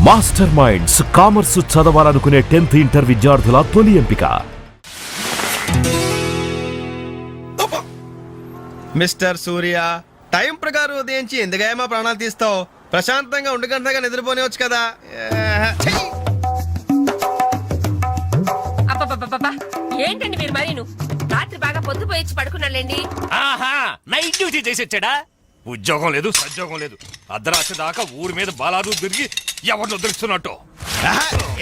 Master minds commerce చదవాలనుకునే 10th inter విద్యార్థుల తొలి ఎంపిక. మిస్టర్ సూర్య, టైం ప్రకారం ఉదయించి ఎందుగా మా ప్రాణాలు తీస్తావు? ప్రశాంతంగా ఉండగంటగా నిద్రపోనివచ్చు కదా. ఏంటండి మీరు మరీను రాత్రి బాగా పొద్దుపోయి పడుకున్నాళ్ళండి. ఆహా, నైట్ డ్యూటీ చేసొచ్చాడా? ఉద్యోగం లేదు, సద్యోగం లేదు. అర్ధరాత్రి దాకా ఊరి మీద బాలాదు తిరిగి ఎవరిని దొరుకుతున్నట్టు.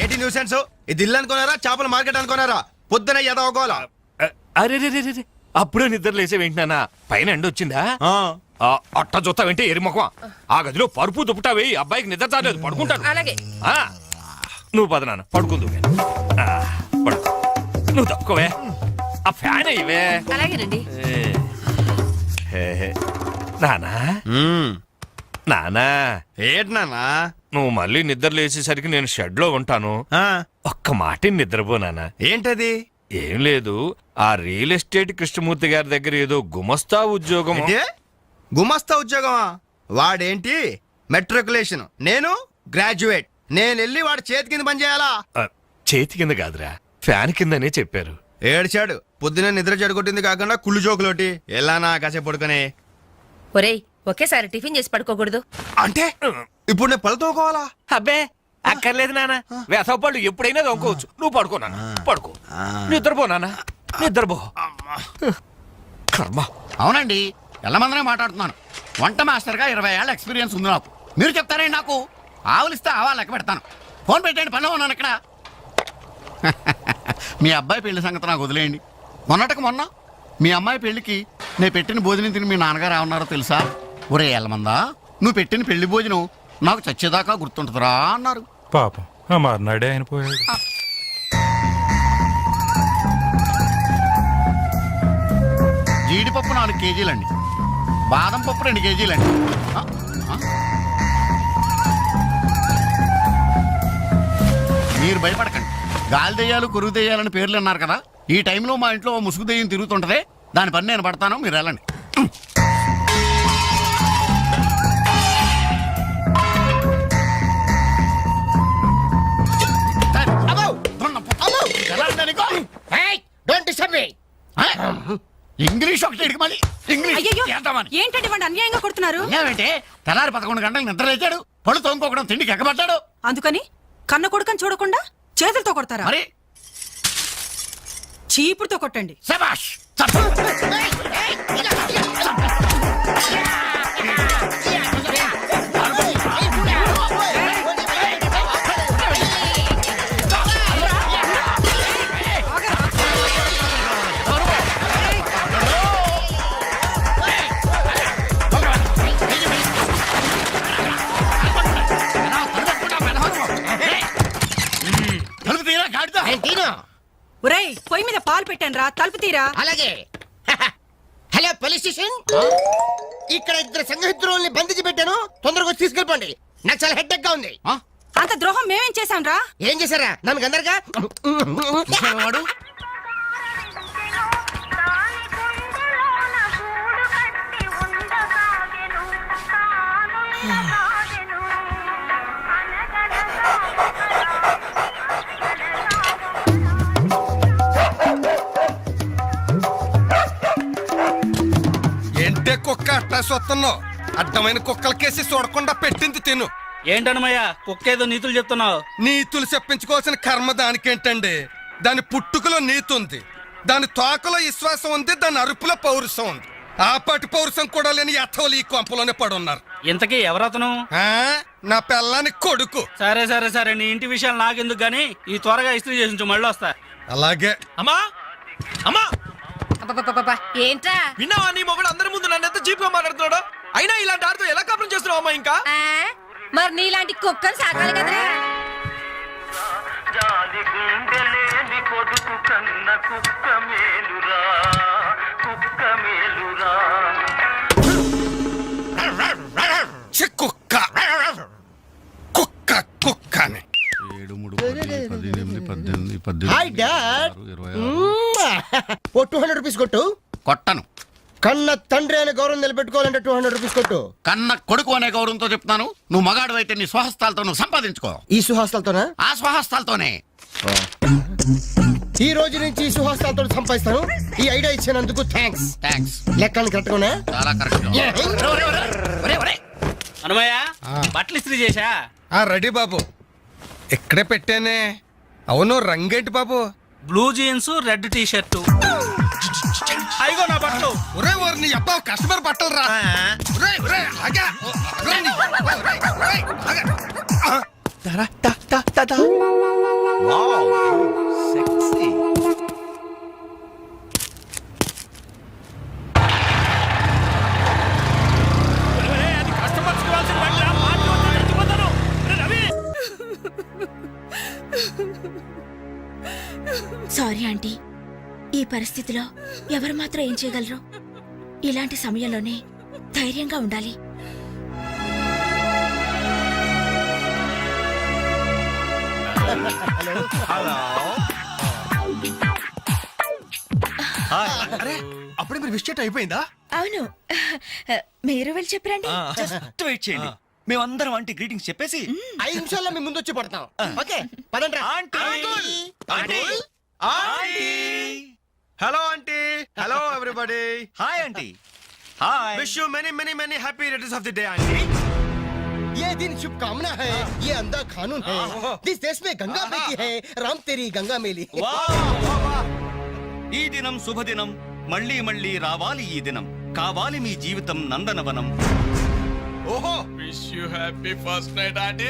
ఏంటి న్యూసెన్స్? ఇది ఇల్లు అనుకున్నారా, చేపల మార్కెట్ అనుకున్నారా? పొద్దున ఎదవగోలా. అరే అప్పుడే నిద్ర లేసేవేంటినా? పైన ఎండ వచ్చిందా? అట్ట చూస్తావేంటి ఎరిముఖం? ఆ గదిలో పరుపు దుప్పటావి. అబ్బాయికి నిద్ర చాలేదు, పడుకుంటాడు. అలాగే నువ్వు పద నాన్న, పడుకుందు. పడుకో, నువ్వు తక్కువే. ఆ ఫ్యాన్ అయ్యవే. అలాగేనండి. నానా నానా, ఏంటి నాన్నా? నువ్వు మళ్ళీ నిద్ర లేచేసరికి నేను షెడ్ లో ఉంటాను. ఒక్క మాట నిద్రపోనానా. ఏంటది? ఏం లేదు, ఆ రియల్ ఎస్టేట్ కృష్ణమూర్తి గారి దగ్గర ఏదో గుమస్తా ఉద్యోగం. గుమస్తా ఉద్యోగమా? వాడేంటి మెట్రికులేషన్, నేను గ్రాడ్యుయేట్. నేను వెళ్ళి వాడి చేతి కింద పని చేయాలా? చేతి కింద కాదురా, ఫ్యాన్ కిందనే చెప్పారు. ఏడ్చాడు. పొద్దున నిద్ర చెడగొట్టింది కాకుండా కుళ్ళు జోకులోటి. ఎలానా కాసేపు పడుకునే. ఒరేయ్, ఒకేసారి టిఫిన్ చేసి పడుకోకూడదు. అంటే ఇప్పుడు నేను పళ్ళతోకోవాలా? అబ్బే అక్కర్లేదు నాన్న, వేసవ పళ్ళు ఎప్పుడైనా దొంగకోవచ్చు. నువ్వు పడుకో నాన్న, పడుకో. నిద్రపో నాన్న, నిద్రపో. కర్మ. అవునండి, ఎల్లమందనే మాట్లాడుతున్నాను. వంట మాస్టర్గా 20 ఏళ్ళ ఎక్స్పీరియన్స్ ఉంది నాకు. మీరు చెప్తారండి నాకు? ఆవులిస్తే ఆవా లెక్క పెడతాను. ఫోన్ పెట్టండి, పనిలో ఉన్నాను ఇక్కడ. మీ అబ్బాయి పెళ్లి సంగతి నాకు వదిలేయండి. మొన్నటికి మొన్న మీ అమ్మాయి పెళ్లికి నేను పెట్టిన భోజనం తిని మీ నాన్నగారు ఏమన్నారో తెలుసా? ఒరే ఎల్లమందా, నువ్వు పెట్టిన పెళ్లి భోజనం నాకు చచ్చేదాకా గుర్తుంటుందిరా అన్నారు. పాపం ఆ మర్నాడే ఆయన పోయాడు. జీడిపప్పు 4 కేజీలండి, బాదం పప్పు 2 కేజీలండి. మీరు భయపడకండి. గాలి దెయ్యాలు, కొరుగు దెయ్యాలని పేర్లు అన్నారు కదా. ఈ టైంలో మా ఇంట్లో ముసుగు దెయ్యం తిరుగుతుంటదే. దాని పని నేను పడతాను, మీరు వెళ్ళండి. ఇంగ్లీష్ ఒకటి మళ్ళీ ఏంటంటే వాడు అన్యాయంగా కొడుతున్నారు. ఏమంటే తెల్లారి 11 గంటలకు నిద్ర లేచాడు, పళ్ళు తోముకోవడం, తిండికి ఎక్కబడ్డాడు. అందుకని కన్న కొడుకని చూడకుండా చేతులతో కొడతారా? మరి చీపుడుతో కొట్టండి. శభాష్. ఒరేయ్, పొయ్యి మీద పాలు పెట్టాను రా, తలుపు తీరా. అలాగే. హలో పోలీస్ స్టేషన్, ఇక్కడ 2 సంఘహితుల్ని బంధించి పెట్టాను. తొందరగా వచ్చి తీసుకెళ్ళిపోండి. నాకు చాలా హెడ్డెక్ గా ఉంది. అంత ద్రోహం మేమేం చేశాం రా? ఏం చేశారా? నన్ను అందరుగా వాడు ఏంటే కుక్క అట్టా సొత్తున్నావు? అడ్డమైన కుక్కలకేసి చూడకుండా పెట్టింది తిను. ఏంటన్నమయ్యా, కుక్కేదో నీతులు చెప్తున్నావు? నీతులు చెప్పించుకోవాల్సిన కర్మ దానికేంటండి? దాని పుట్టుకలో నీతి ఉంది, దాని తోకలో విశ్వాసం ఉంది, దాని అరుపులో పౌరుషం ఉంది. ఆపాటి పౌరుషం కూడా లేని యథోలు ఈ కొంపలోనే పడున్నారు. ఇంతకీ ఎవరతను? నా పెళ్ళానికి కొడుకు. సరే సరే సరే, నీ ఇంటి విషయాలు నాకెందుకు గానీ ఈ త్వరగా ఇస్త్రీ చేసి మళ్ళీ వస్తా. అలాగే. అమ్మా అమ్మా, ఏంట్రా? విన్నావా? నీ మొగుడు అందరి ముందు నన్ను ఎంత చీప్ గా మాట్లాడుతున్నాడు. అయినా ఇలాంటి ఆడుతూ ఎలా కాపురం చేస్తున్నావు అమ్మా? ఇంకా మరి నీలాంటి కుక్కలు సాకాలి కదరా. కుక్క కుక్క కుక్కని. 200 రూపీస్ కొట్టు. కొట్టను. కన్న తండ్రి అనే గౌరవం నిలబెట్టుకోవాలంటే 200 రూపీస్ కొట్టు. కన్న కొడుకు అనే గౌరవంతో చెప్తున్నాను, నువ్వు మగాడు అయితే నీ స్వహస్తాలతో నువ్వు సంపాదించుకో. ఈ సుహాస్తాలతోనా? ఆ స్వహస్తాలతోనే. ఈ రోజు నుంచి ఈ సుహాస్తాలతో సంపాదిస్తాను. ఈ ఐడియా ఇచ్చినందుకు థ్యాంక్స్. థ్యాంక్స్. లెక్కలు కరెక్ట్గానే? చాలా కరెక్ట్. అనమయ్య బట్టలు ఇస్త్రీ చేశా. రెడీ బాబు, ఇక్కడే పెట్టానే. అవును, రంగేంటి బాబు? Blue jeans, red T shirt. అయిగో నా బట్టలు. ఒరే ఓరి నీ అబ్బా, కస్టమర్ బట్టలు రా. ఒరేయ్, ఒరేయ్, ఆగా. ఒరేయ్ నీ- ఒరేయ్, ఒరేయ్, ఆగా. సారీ ఆంటీ, ఈ పరిస్థితిలో ఎవరు మాత్రం ఏం చేయగలరు? ఇలాంటి సమయంలోనే ధైర్యంగా ఉండాలి. అప్పుడే మీరు విష్ చేయటం అయిపోయిందా? అవును, మీరు వెళ్ళి చెప్పరండి. జస్ట్ వెయిట్ చేయండి, మేమందరం ఆంటీ గ్రీటింగ్స్ చెప్పేసి 5 నిమిషాల్లో మీ ముందు వచ్చి పడతాం. ఓకే పదండి. Hello aunty. Hello everybody. Hi aunty. Hi. Wish you many many many happy returns of the day aunty. ये दिन शुभकामना है, ये अंधा कानून है. जिस देश में गंगा बहती है, राम तेरी गंगा मेली. ఈ దినం శుభదినం, మళ్ళీ మళ్ళీ రావాలి ఈ దినం, కావాలి మీ జీవితం నందనవనం. ఓహో, wish you happy first night aunty.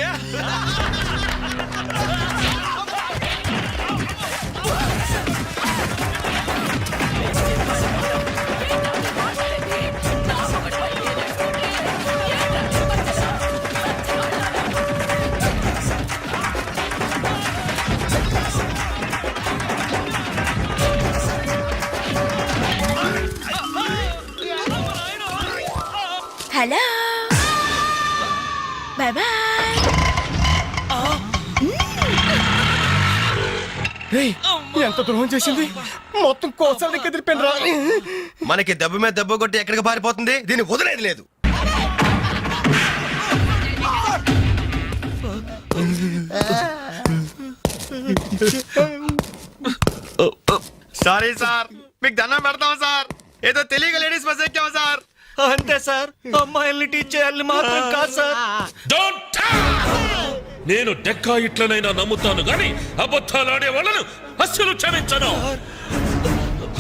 Hello, bye bye. ఎంత ద్రోహం చేసింది, మొత్తం కోసాల దగ్గర ఎదిరిపోయిన రా. మనకి దెబ్బ మీద దెబ్బ కొట్టి ఎక్కడికి పారిపోతుంది, దీన్ని వదిలేదు లేదు. సారీ సార్, మీకు దండం పెడతాం సార్, ఏదో తెలియక లేడీస్ బస్ ఎక్కాం సార్. అంతే సార్, అమ్మాయిల్ని టీచ్ చేయాలని మాత్రం కాదు సార్. నేను డెక్కా ఇట్లనైనా నమ్ముతాను గాని అబద్ధాలాడే వాళ్ళను అస్సలు క్షమించను.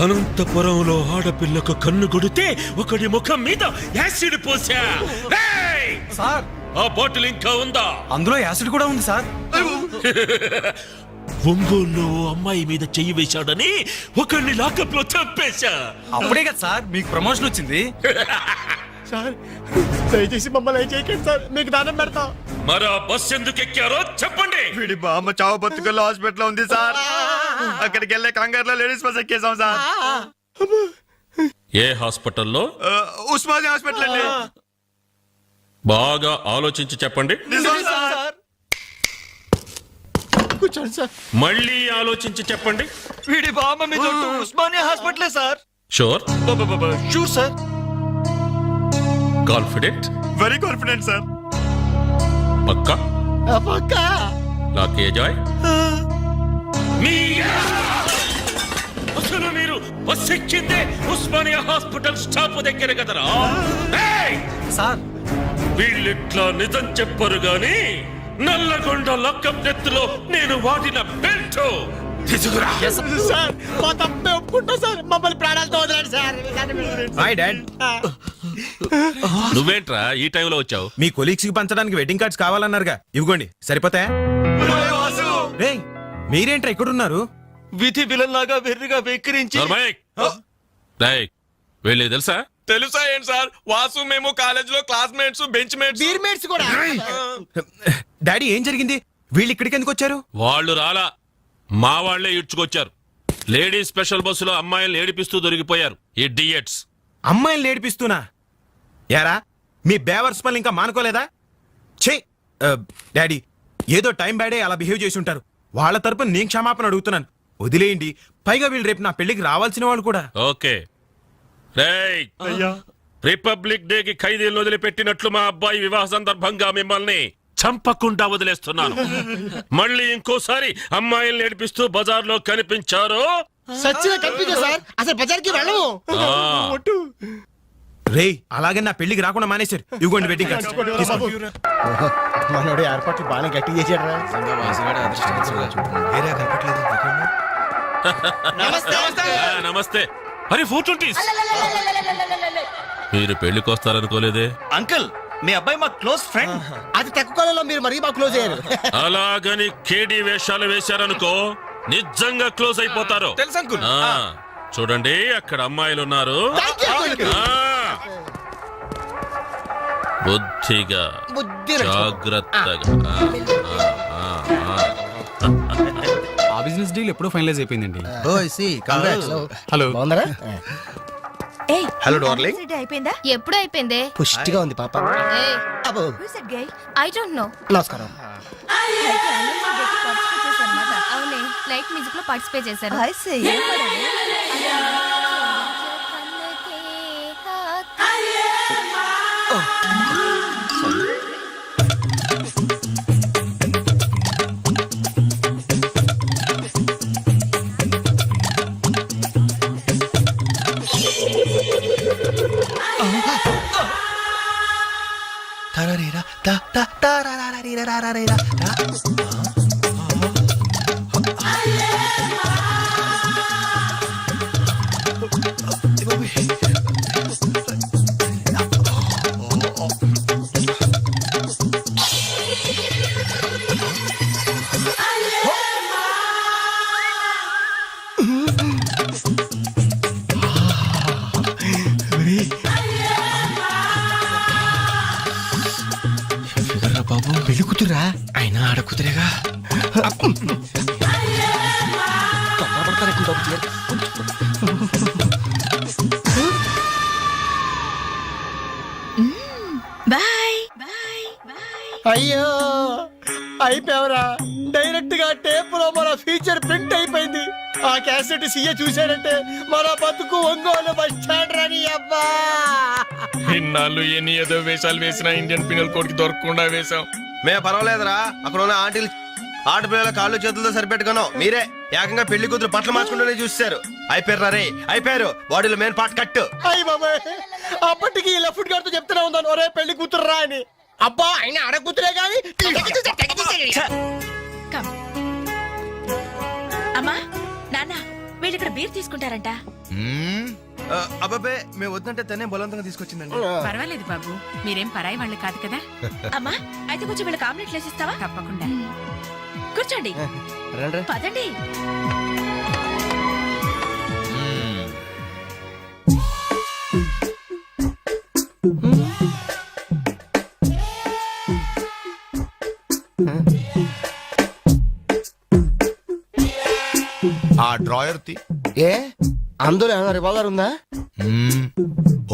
అనంతపురంలో ఆడపిల్లకు కన్ను కొడితే ఒకడి ముఖం మీద యాసిడ్ పోసా. సార్, ఆ బాటిల్ ఇంకా ఉందా? అందులో యాసిడ్ కూడా ఉంది సార్. ఒంగోలులో అమ్మాయి మీద చెయ్యి వేశాడని ఒకరిని లాకప్ లో చంపేశా. అప్పుడే కదా సార్ మీకు ప్రమోషన్ వచ్చింది. సార్ దయచేసి మమ్మల్ని చేయకండి సార్, మీకు దానం పెడతాం. మరా బస్ ఎందుకు ఎక్కారో చెప్పండి. వీడి బామ్మ చావు బతుకుల్లో హాస్పిటల్ ఉంది సార్, అక్కడికి వెళ్ళే కంగారులో లేడీస్ బస్ ఎక్కేసాం సార్. ఏ హాస్పిటల్లో? ఉస్మానియా హాస్పిటల్ అండి. బాగా ఆలోచించి చెప్పండి. నిజం సార్. కూర్చోండి సార్. మళ్ళీ ఆలోచించి చెప్పండి. వీడి బామ్మ మీద ఉస్మానియా హాస్పిటలే sir. Sure? Sure sir. Confident? Very confident sir. పక్కా? పక్కా. లాకే జాయ్. అసలు మీరు బస్ ఎక్కిందే ఉస్మానియా హాస్పిటల్ స్టాప్ దగ్గర కదరా? సార్, వీళ్ళిట్లా నిజం చెప్పరు గాని నల్లగొండ లక్కం నెత్తులో నేను వాడిన బెల్ట్ తీసుకురా. సార్ మా తప్పే ఒప్పుకుంటా సార్, మమ్మల్ని ప్రాణాలతో వదలండి సార్. Hi dad. నువ్వేంట్రా ఈ టైంలో వచ్చావు? మీ కొలీగ్స్ కి పంచడానికి వెడ్డింగ్ కార్డ్స్ కావాలన్నారుగా, ఇవ్వండి సరిపోతాయా? రేయ్, మీరేంట్రా ఇక్కడున్నారు? విధి విలన్ లాగా వెర్రిగా వెక్కిరించి. వీళ్ళకి తెలుసా? తెలుసా ఏంటి సార్, వాసు మేము కాలేజ్ లో క్లాస్మేట్స్, బెంచ్ మేట్స్. బీర్మేట్స్ కూడా. డాడీ ఏం జరిగింది, వీళ్ళు ఇక్కడికి ఎందుకు వచ్చారు? వాళ్ళు రాలా, మా వాళ్లే ఇడ్చుకొచ్చారు. లేడీస్ స్పెషల్ బస్సులో అమ్మాయిలు ఏడిపిస్తూ దొరికిపోయారు ఈ డియట్స్. అమ్మాయిని ఏడిపిస్తున్నా? యారా, మీ బేవర్స్ పనులు ఇంకా మానుకోలేదా? ఛే డాడీ, ఏదో టైం బ్యాడే అలా బిహేవ్ చేసి ఉంటారు. వాళ్ళ తరపున నేను క్షమాపణ అడుగుతున్నాను, వదిలేయండి. పైగా వీళ్ళు రేపు నా పెళ్లికి రావాల్సిన వాళ్ళు కూడా. ఓకే, రేయ్ రిపబ్లిక్ డే కి ఖైదీలను వదిలిపెట్టినట్లు మా అబ్బాయి వివాహ సందర్భంగా మిమ్మల్ని చంపకుండా వదిలేస్తున్నాను. మళ్ళీ ఇంకోసారి అమ్మాయిల్ని ఏడిపిస్తూ బజార్లో కనిపించారు. సచ్చిన కనిపించే సార్ అసలు బజార్కి వెళ్ళము. రే అలాగే నా పెళ్లికి రాకుండా మానేశారు. ఇవ్వండి వెడ్డింగ్ కార్డ్స్. మనోడు ఏర్పాట్లు బాగానే గట్టి చేశాడు. నమస్తే. అరే 420s. మీరు పెళ్లికి వస్తారనుకోలేదే. అంకుల్ మీ అబ్బాయి మా క్లోజ్ ఫ్రెండ్. అది తక్కువ కాలంలో మీరు మరీ బాగా క్లోజ్ అయ్యారు. అలాగని కేడి వేషాలు వేశారనుకో నిజంగా క్లోజ్ అయిపోతారు. తెలుసు అంకుల్. చూడండి అక్కడ అమ్మాయిలు ఉన్నారు. బుద్ధిగా జాగ్రత్తగా. ఆ బిజినెస్ డీల్ ఎప్పుడో ఫైనలైజ్ అయిపోయిందండి. హలో బాగున్నారా? Hello darling. అయిపోయిందా? ఎప్పుడు అయిపోయింది? పుష్టిగా ఉంది పాప. అబ్బో ఐ డోంట్ నో. నమస్కారం. అవునే లైట్ మ్యూజిక్ లో పార్టిసిపేట్ చేశారు. బాబు పెళ్లి కూతురా? అయినా ఆడ కుదిరేగా. బాయ్. అయ్యో అయిపోయావరా. డైరెక్ట్ గా టేప్ లో మన ఫీచర్ ప్రింట్ అయిపోయింది. ఆ క్యాసెట్ సీఏ చూశాడంటే మన బతుకు ఒంగోలు బస్ స్టాండ్ రాని. అబ్బా ఇన్నాళ్ళు ఎన్ని ఏదో వేషాలు వేసినా ఇండియన్ పీనల్ కోడ్ కి దొరకకుండా వేశాం. మే పర్వాలేదురా. అక్కడ ఉన్న ఆంటీలు ఆడపిల్లల కాళ్ళు చేతులతో సరిపెట్టుకున్నాం. మీరే ఏకంగా పెళ్లి కూతురు బట్టలు మార్చుకుంటూనే చూస్తారు. అయిపోయారు రే అయిపోయారు. బాడీలో మెయిన్ పార్ట్ కట్టు. అయ్యి బాబాయ్ అప్పటికి లెఫ్ట్ గారితో చెప్తూనే ఉన్నాను ఒరే పెళ్లి కూతురు రా అని. అబ్బా ఆయన ఆడ కూతురే కానీ. అమ్మా నాన్న వీళ్ళు ఇక్కడ బీర్ తీసుకుంటారంట. అబ్బాబే మేము వద్దంటే తనే బలవంతంగా తీసుకొచ్చిందండి. పర్వాలేదు బాబు, మీరేం పరాయి వాళ్ళు కాదు కదా. అమ్మా అయితే కొంచెం వీళ్ళకి ఆమ్లెట్లు వేసిస్తావా? తప్పకుండా. కూర్చోండి పదండి. ఆ డ్రాయర్ తి ఏ అందులో ఏమైనా రివాల్వర్ ఉందా?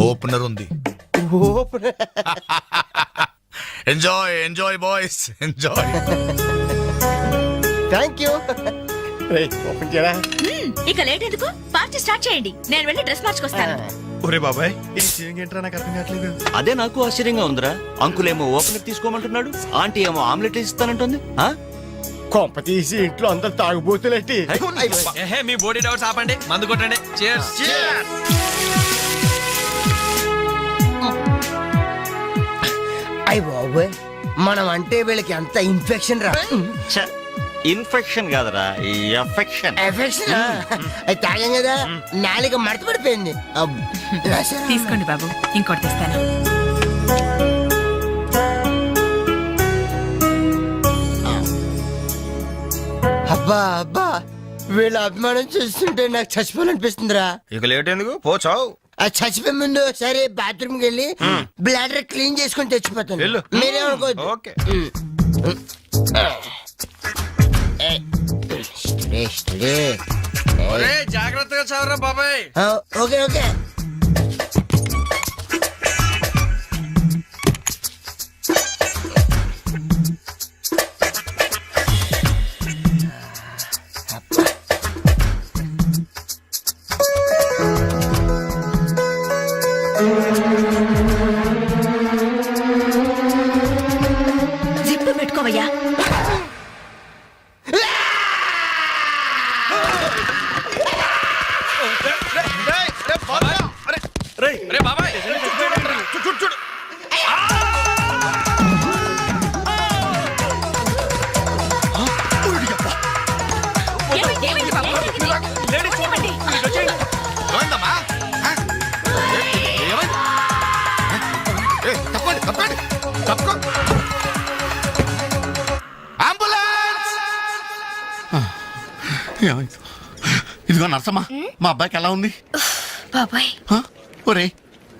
ఓపెనర్ ఉంది. Enjoy enjoy boys enjoy. Thank you. Open చేయరా. ఇక లేట్ ఎందుకు, పార్టీ స్టార్ట్ చేయండి. నేను వెళ్ళి డ్రెస్ మార్చుకొస్తాను. ఒరే బాబాయ్ ఈ సీన్ ఏంట్రా నాకు అర్థం కావట్లేదు. అదే నాకు ఆశ్చర్యంగా ఉందిరా. అంకుల్ ఏమో ఓపెనర్ తీసుకోమంటున్నాడు, ఆంటీ ఏమో ఆమ్లెట్ ఇస్తానంటుంది. కొంప తీసి ఇంట్లో అందరు తాగుబోతులేంటి? మీ బాడీ డౌట్స్ ఆపండి, మందు కొట్టండి. Cheers. అయ్య బాబోయ్ మనం అంటే వీళ్ళకి ఎంత ఇన్ఫెక్షన్ రా. ఇన్ఫెక్షన్ కాదరా, ఎఫెక్షన్. ఎఫెక్షన్ అది తాగాం కదా నాలుక మడత పడిపోయింది. తీసుకోండి బాబు, ఇంకోటి తెస్తాను. అబ్బా అబ్బా వీళ్ళ అభిమానం చూస్తుంటే నాకు చచ్చిపోవాలనిపిస్తుందిరా. ఇక లేట్ ఎందుకు పోచావు. అది చచ్చిపోయే ముందు సరే బాత్రూమ్కి వెళ్ళి బ్లాడర్ క్లీన్ చేసుకొని తెచ్చిపోతాను. వెళ్ళు. మీరేమనుకోవద్దు. ఓకే. జాగ్రత్తగా చదవరా బాబాయ్. Okay okay. రే బాబాయ్ చూడు చూడు ఏమైంది, ఏమైంది బాబు? ఏమైంది? ఏమైందమ్మా ఆ? ఏమైంది? తప్పండి తప్పండి తప్పుకో అంబులెన్స్ ఏమైంది? ఇదిగో నర్సమ్మా మా అబ్బాయికి ఎలా ఉంది? బాబాయ్ ఒరే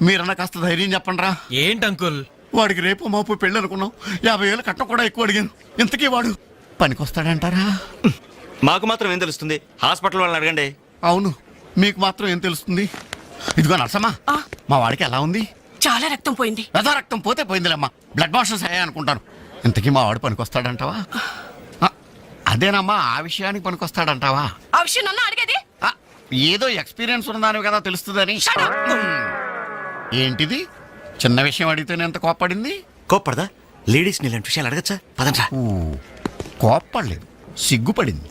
మీరన్నా కాస్త ధైర్యం చెప్పండి రా. ఏంటి అంకుల్? వాడికి రేపు మాపు పెళ్ళి అనుకున్నాం 50,000 కట్నం కూడా ఎక్కువ అడిగాను. ఇంతకీ వాడు పనికొస్తాడంటారా? మాకు మాత్రం ఏం తెలుస్తుంది? హాస్పిటల్ వాళ్ళని అడగండి. అవును మీకు మాత్రం ఏం తెలుస్తుంది? ఇదిగో నర్సమ్మా మా వాడికి ఎలా ఉంది? చాలా రక్తం పోయింది. రథ రక్తం పోతే పోయిందిలేమ్మా, బ్లడ్ వాషెస్ అయ్యా అనుకుంటాను. ఇంతకీ మా వాడు పనికొస్తాడంటావా? అదేనమ్మా, ఆ విషయానికి పనికొస్తాడంటావా? ఆ విషయం నన్ను అడిగేది. ఆ, ఏదో ఎక్స్పీరియన్స్ ఉన్నదాని కదా తెలుస్తుందని. ఏంటిది చిన్న విషయం అడిగితేనే ఎంత కోప్పడింది? కోప్పడదా? లేడీస్ ఇలాంటి విషయాలు అడగచ్చా? పదండ్రా. కోప్పడలేదు, సిగ్గుపడింది.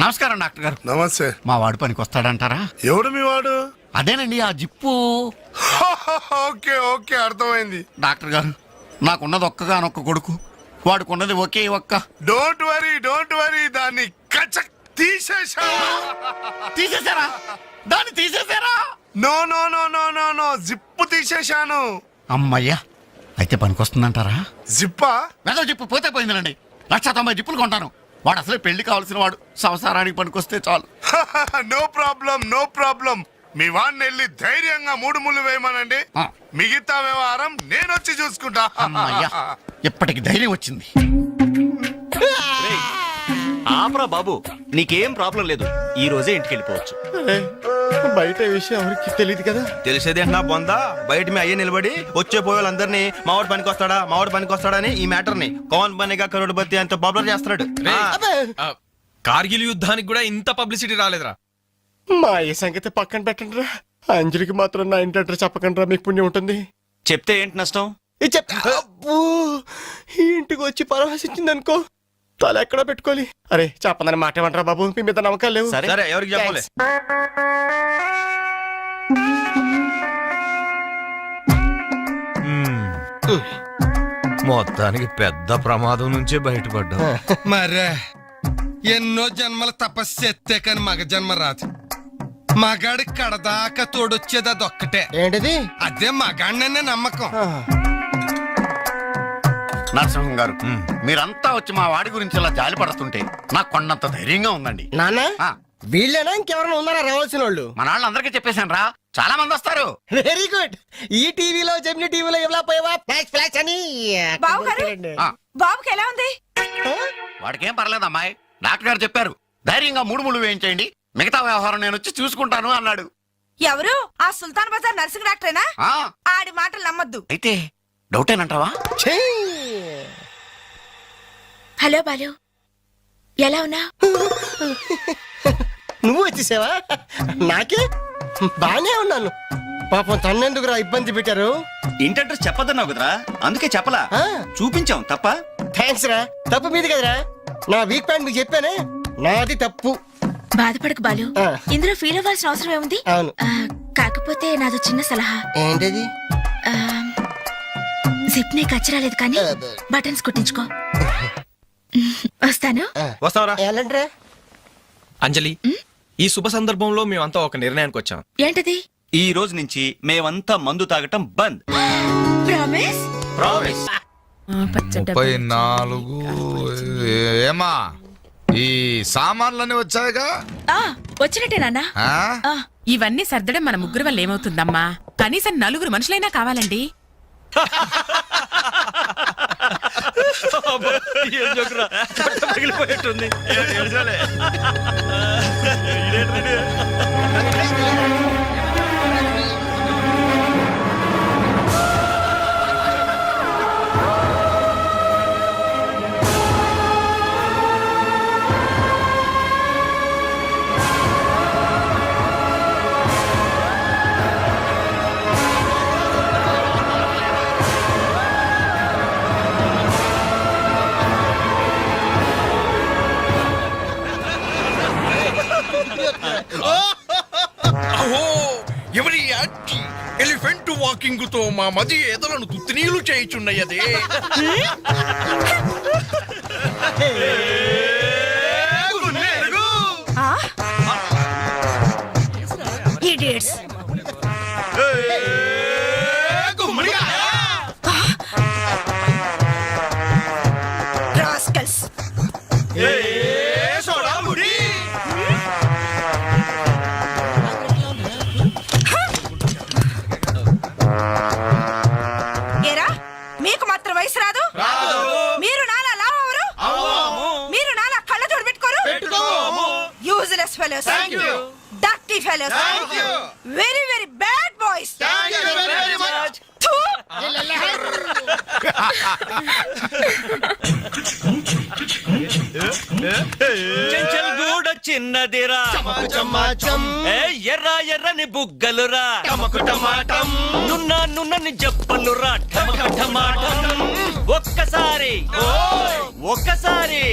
నమస్కారం డాక్టర్ గారు. నమస్తే. మా వాడు పనికొస్తాడంటారా? ఎవడు మీ వాడు? అదేనండి ఆ జిప్పు. ఓకే ఓకే అర్థమైంది. డాక్టర్ గారు నాకున్నది ఒక్కగానొక్క కొడుకు, వాడుకున్నది ఒకే ఒక్క. డోంట్ వరీ దాన్ని కచక్ తీసేశా. తీసేశారా? దాన్ని తీసేశారా? No no no no no no zip తీసేశాను. అమ్మయ్యా, అయితే పనికొస్తుందంటారా? జిప్పా? మెదడు జిప్పు పోతే పోయిందిలండి. 190 జిప్పులు కొంటాను. వాడు అసలే పెళ్లి కావాల్సిన వాడు, సంసారానికి పనికొస్తే చాలు. నో ప్రాబ్లం మీ వాడిని వెళ్ళి ధైర్యంగా 3 ముళ్ళు వేయమనండి. ఆ. మిగతా వ్యవహారం నేను వచ్చి చూసుకుంటా. అమ్మయ్యా, ఇప్పటికి ధైర్యం వచ్చింది. ఆపరా బాబు, నీకేం ప్రాబ్లం లేదు. ఈ రోజే ఇంటికి వెళ్ళిపోవచ్చు. బయట ఈ విషయం ఎవరికి తెలియదు కదా. తెలిసేది నా బొందా. బయట మీ అయ్యే నిలబడి వచ్చే పోయే వాళ్ళందరినీ మావాడు పనికి వస్తాడని ఈ మ్యాటర్ ని కౌన్ బనేగా కరోడ్పతి అంత పాపులర్ చేస్తున్నాడు. కార్గిల్ యుద్ధానికి కూడా ఇంత పబ్లిసిటీ రాలేదురా. మా ఈ సంగతి పక్కన పెట్టండి రా. అంజలికి మాత్రం నా ఇంటి అడ్రస్ చెప్పకండి రా, మీకు పుణ్యం ఉంటుంది. చెప్తే ఏంటి నష్టం? ఇది చెప్తా. అబ్బో, ఈ ఇంటికి వచ్చి పరామర్శించింది అనుకో, తల ఎక్కడో పెట్టుకోవాలి. అరే చెప్పదని మాట ఏమంటారా బాబు, మీ మీద నమ్మకాలు లేవు. సరే ఎవరికి చెప్పాలి? మొత్తానికి పెద్ద ప్రమాదం నుంచే బయటపడ్డా. మరే ఎన్నో జన్మల తపస్సు చేస్తే కాని మగ జన్మ రాదు. మగాడి కడదాకా తోడొచ్చేది అదొక్కటే. ఏంటిది? అదే మగాడిననే నమ్మకం. నరసింహం గారు మీరంతా వచ్చి మా వాడి గురించి ఇలా జాలి పడుతుంటే నాకు కొండంత ధైర్యంగా ఉందండి. నాన్న ఆ, వీళ్ళేనా ఇంకెవరైనా ఉన్నారా రావాల్సిన వాళ్ళు? మన వాళ్ళందరికీ చెప్పేశాను రా, చాలా మంది వస్తారు. Very good. ఈ టీవీలో జెమిని టీవీలో ఎవలా పోయావా ఫ్లాష్ ఫ్లాష్ అని. బాబు గారు? ఆ, బాబుకి ఎలా ఉంది? వాడికేం పర్లేదు అమ్మాయి, డాక్టర్ గారు చెప్పారు ధైర్యంగా 3 ముళ్ళు వేయించేయండి, మిగతా వ్యవహారం నేను వచ్చి చూసుకుంటాను అన్నాడు. ఎవరు? ఆ సుల్తాన్ బజార్ నర్సింగ్ డాక్టరేనా? ఆ, ఆడి మాటలు నమ్మద్దు. అయితే డౌటేనంటావా? ఛీ! హలో బాలు, ఎలా ఉన్నా? నువ్వు వచ్చేసావా? నాకే బానే ఉన్నాను. పాపం తన్నెందుకురా ఇబ్బంది పెట్టారు? ఇంటి అడ్రస్ చెప్పదన్నావు కదరా, అందుకే చెప్పలా. ఆ, చూపించాం తప్ప. థ్యాంక్స్ రా. తప్పు మీది కదరా. నా వీక్ పాయింట్ మీకు చెప్పానే, నాది తప్పు. బాధపడకు బాలు, ఆ. ఇందులో ఫీల్ అవ్వాల్సిన అవసరం ఏముంది? అవును. కాకపోతే నాదో చిన్న సలహా. ఏంటది? జిప్ నే కచ్చరాలేదు కానీ బటన్స్ కుట్టించుకో. వస్తాను. వస్తావరా? ఎలాంటిరా? అంజలి, ఈ శుభ సందర్భంలో మేమంతా ఒక నిర్ణయానికి వచ్చాం. ఏంటది? ఈ రోజు నుంచి మేమంతా మందు తాగటం బంద్. ప్రామిస్? ప్రామిస్. 34 ఏమా ఈ సామాన్లన్నీ వచ్చాయిగా? వచ్చినట్టే నాన్న. ఇవన్నీ సర్దడం మన ముగ్గురు వల్ల ఏమవుతుందమ్మా? కనీసం 4 మనుషులైనా కావాలండి. పగిలిపోయేట్టుంది. ఓ వాకింగ్ తో మా మది ఏదలను తుత్తినీలు చేయుచున్నయ్యదే. ఇడియట్స్. రాస్కల్స్. ఏరా మీకు మాత్రం వయసు రాదు? మీరు నాలా లావరు? మీరు నాలా కళ్ళ జోడు పెట్టుకోరు? Useless fellows, dirty fellows, very very bad boys. గూడ చిన్నదిరా, ఎర్ర ఎర్రని బుగ్గలురా, నున్న నున్నని చెప్పలురా, ఒక్కసారి ఒక్కసారి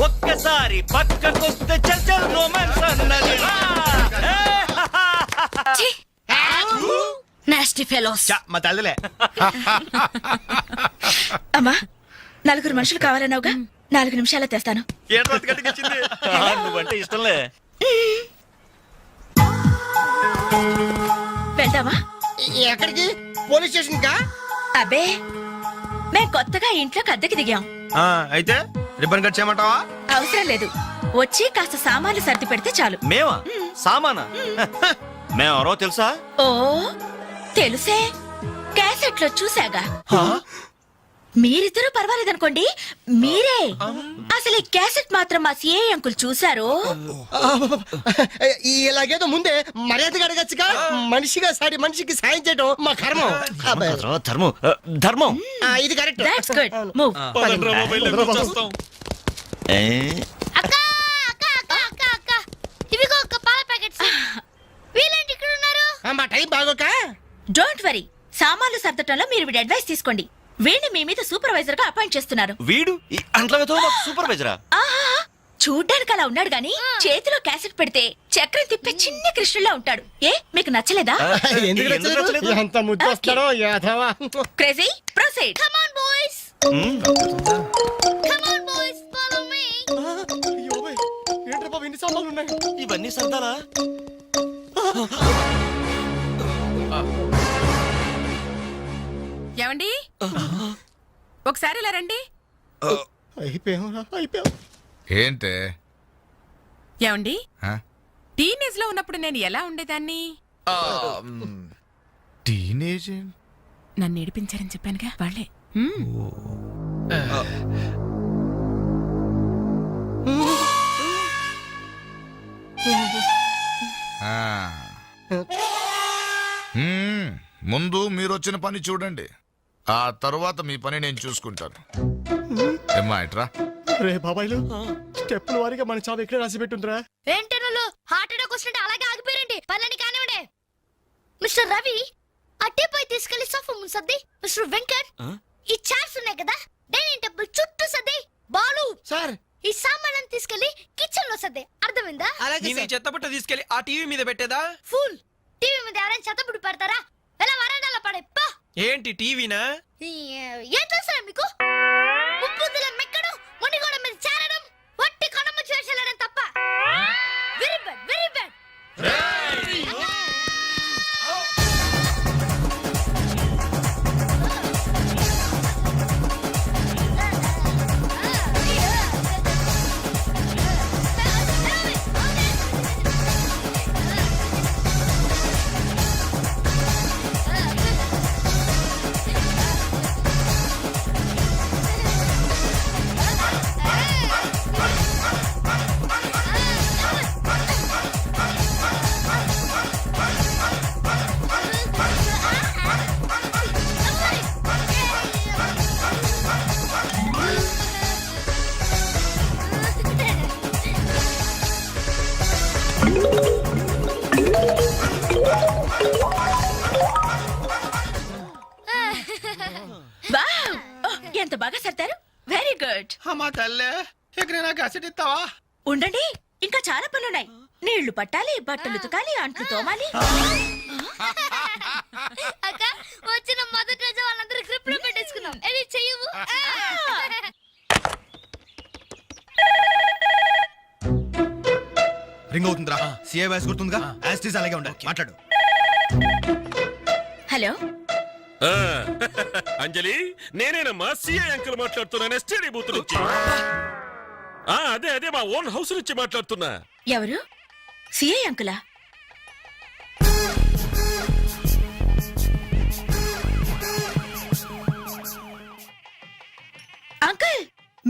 ఒక్కసారి పక్కకొస్తే చల్ చల్ రొమాన్స్ అన్నదిరా. Nasty fellows. మా తల్లిలే. అమ్మా, 4 మనుషులు కావాలన్నావుగా, 4 నిమిషాల్లో తెస్తాను. నువ్వంటే ఇష్టంలే. వెళ్దామా? ఎక్కడికి? పోలీస్ స్టేషన్ కా? అబ్బే, మేం కొత్తగా ఇంట్లోకి అద్దెకి దిగాం. అయితే రిబ్బన్ కట్ చేయమంటావా? అవసరం లేదు, వచ్చి కాస్త సామాన్లు సర్ది పెడితే చాలు. మేమా? సామానా? మేమెవరో తెలుసా? ఓ తెలుసే, క్యాసెట్లో చూసాగా. మీరిద్దరూ పర్వాలేదనుకోండి, మీరే అసలు ఈ క్యాసెట్ మాత్రం మా సిఐ అంకుల్ చూశారు. ఇలాగేదో ముందే మర్యాదగా అడగచ్చుగా. మనిషిగా సాటి మనిషికి సాయం చేయడం మా కర్మం. ధర్మం ధర్మం. ఇది కరెక్ట్. That's good, move. అక్క అక్క అక్క అక్క అక్క, ఇవిగో ఒక పాల ప్యాకెట్స్. వీళ్ళేంటి ఇక్కడ ఉన్నారు? మా టైం బాగోక. డోంట్ వరీ, సామాన్లు సర్దటంలో మీరు వీడి అడ్వైస్ తీసుకోండి. వీడిని మీ మీద సూపర్వైజర్ గా అపాయింట్ చేస్తున్నారు. వీడు అంట్లతో సూపర్వైజరా? ఆహా, చూడ్డానికి అలా ఉన్నాడు గాని చేతిలో క్యాసెట్ పెడితే చక్రం తిప్పే చిన్న కృష్ణులా ఉంటాడు. ఏ మీకు నచ్చలేదా? ఎందుకు నచ్చలేదు? ఎంత ముద్దు వస్తాడో యాదవా. Crazy, proceed. Come on boys, come on boys, follow me. ఏంట్రా బాబు, ఇన్ని సామాన్లు ఉన్నాయి? ఇవన్నీ సర్దాలా? ఏమండి, ఒకసారి ఇలా రండి. అయిపోయాం. ఏంటే ఏమండి, టీనేజ్ లో ఉన్నప్పుడు నేను ఎలా ఉండేదాన్ని? టీనేజ్ నన్ను ఏడిపించారని చెప్పానుగా, వాళ్ళే. ముందు మీరు వచ్చిన పని చూడండి, ఆ తరువాత మీ పని నేను చూసుకుంటాను. ఏమ్మా ఇట్రా. రే బాబాయ్లు, స్టెప్పుల వారిగా మన చావు ఎక్కడ రాసి పెట్టుందిరా. ఏంటనలు హార్ట్ అటాక్ వస్తుంటే అలాగే ఆగిపోయారండి. పనులని కానివ్వండి. మిస్టర్ రవి, అట్టేపై తీసుకెళ్లి సోఫా ముందు సర్ది. మిస్టర్ వెంకట్, ఈ చైర్స్ ఉన్నాయి కదా, డైనింగ్ టేబుల్ చుట్టూ సర్ది. బాలు సార్, ఈ సామాన్లను తీసుకెళ్లి కిచెన్ లో సర్ది. అర్థమైందా? చెత్తబుట్ట తీసుకెళ్లి ఆ టీవీ మీద పెట్టేదా? ఫుల్ టీవీ మీద ఎవరైనా చెత్తబుడి పెడతారా? ఎలా వరండాలో పడే పా. ఏంటి టీవీనా? ఏం తెలుసా మీకు? ముప్పుద్దుల మెక్కడం, మునిగోడ మీద చేరడం, వట్టి కణమ్మ చేసేయడం తప్ప. Very bad, very bad. Wow, ఎంత బాగా సర్దారు. Very good. అమ్మా తల్లే, ఎక్కడైనా కసెట్ ఇస్తావా? ఉండండి, ఇంకా చాలా పనులున్నాయి. నీళ్లు పట్టాలి, బట్టలు ఉతకాలి, అంట్లు తోమాలి. అక్క వచ్చిన మొదటి రోజు వాళ్ళందరూ గ్రిప్ లో పెట్టేసుకున్నాం ఇది చెయ్యవు రింగ్ అవుతుందిరా సిఐ వాయిస్ గుర్తుందిగా యాస్టీస్ అలాగే ఉండాలి మాట్లాడు. హలో ఆ, అంజలి నేనేనమ్మా సిఐ అంకుల్ మాట్లాడుతున్నాను ఎస్టీడీ బూత్ నుంచి. అదే అదే మా ఓన్ హౌస్ నుంచి మాట్లాడుతున్నా. ఎవరు సిఐ అంకులా అంకుల్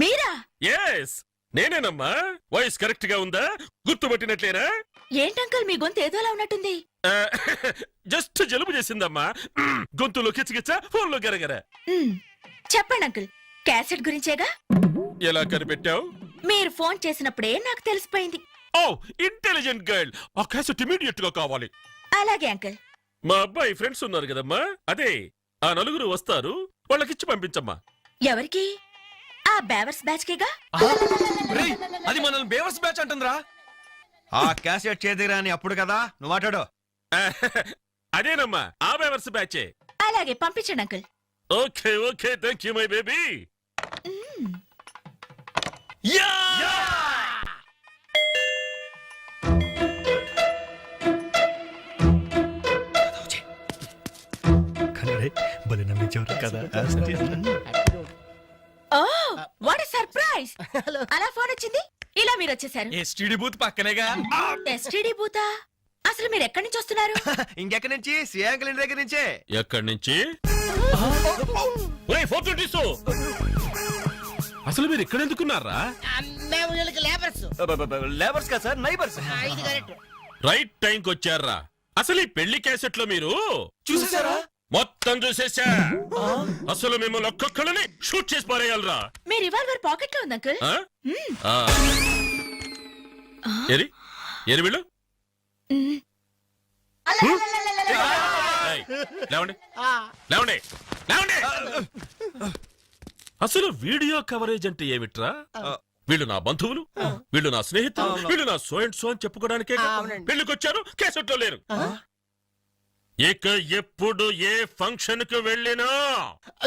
మీరా ఎస్ నేనేనమ్మా. వాయిస్ కరెక్ట్ గా ఉందా? గుర్తుపట్టినట్లేనా? ఏంటంకుల్ మీ గొంతు ఏదోలా ఉన్నట్టుంది జస్ట్ జలుబు చేసిందమ్మా. గొంతులో కిచకిచ, ఫోన్లో గరగర. చెప్పండి అంకుల్ క్యాసెట్ గురించేగా ఎలా కనిపెట్టావు? మీరు ఫోన్ చేసినప్పుడే నాకు తెలిసిపోయింది. ఓ ఇంటెలిజెంట్ గర్ల్. ఆ క్యాసెట్ ఇమీడియట్ గా కావాలి. అలాగే అంకుల్. మా అబ్బాయి ఫ్రెండ్స్ ఉన్నారు కదమ్మా, అదే ఆ నలుగురు వస్తారు, వాళ్ళకిచ్చి పంపించమ్మా. ఎవరికి ఆ బేవర్స్ బ్యాచ్ కేగా అది మనల్ని బేవర్స్ బ్యాచ్ అంటుందిరా. ఆ క్యాసెట్ చేదిరా అని అప్పుడు కదా నువ్వు మాట్లాడు. అదేనమ్మా ఆ బేవర్స్ బ్యాచే. అలాగే పంపించండి uncle. Okay okay thank you my baby. Oh what surprise. అలా ఫోన్ వచ్చింది, ఇలా మీరు వచ్చేసారు. ఎస్టీడీ బూత్ పక్కనేగా. ఎస్టీడీ బూతా? అసలు మీరు ఎక్కడి నుంచి వస్తున్నారు? ఇంకెక్కడి నుంచి? సిఐ అంకుల్ ఇంటి దగ్గర నుంచే. ఎక్కడి నుంచి? ఓయ్, 422. అసలు మీరు ఇక్కడ ఎందుకున్నారా? మేము వీళ్ళకి లేబర్స్. లేబర్స్ కదా సార్, నైబర్స్. ఇది కరెక్ట్. రైట్ టైంకి వచ్చారా? అసలు ఈ పెళ్లి క్యాసెట్ లో మీరు చూసేసారా? మొత్తం చూసేసా. అసలు మిమ్మల్ని ఒక్కొక్కరిని షూట్ చేసి పారేయాలరా. మీ రివాల్వర్ పాకెట్ లో ఉంది అంకుల్. ఎరి ఎరి వీళ్ళు ఏయ్, లేవండి లేవండి లేవండి. అసలు వీడియో కవరేజ్ అంటే ఏమిట్రా? వీళ్ళు నా బంధువులు, వీళ్ళు నా స్నేహితులు, వీళ్ళు నా సో అండ్ సో అని చెప్పుకోవడానికే పెళ్లికొచ్చారు, కేసెట్లో లేరు. ఇక ఎప్పుడు ఏ ఫంక్షన్ కు వెళ్ళినా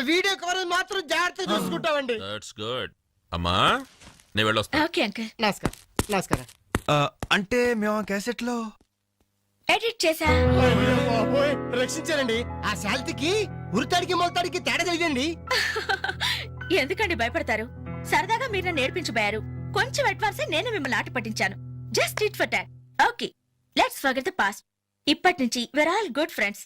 వీడియో కవరేజ్ మాత్రం జాగ్రత్తగా చూసుకుంటామండి. That's good. అమ్మా నేను వెళ్ళొస్తా. Okay uncle. నమస్కారం. నమస్కారం. అంటే మేము ఆ క్యాసెట్ లో ఎడిట్ చేసా. రక్షించారండి. ఆ శాలిటీకి ఉరితాడికి మొలతాడికి తేడా తెలియదండి. ఎందుకండి భయపడతారు? సరదాగా మీరు నన్ను నేర్పించబోయారు. కొంచెం అడ్వాన్స్ నేను మిమ్మల్ని ఆట పట్టించాను. Just it for talk. Okay let's forget the past. ఇప్పటి నుంచి we're all గుడ్ ఫ్రెండ్స్.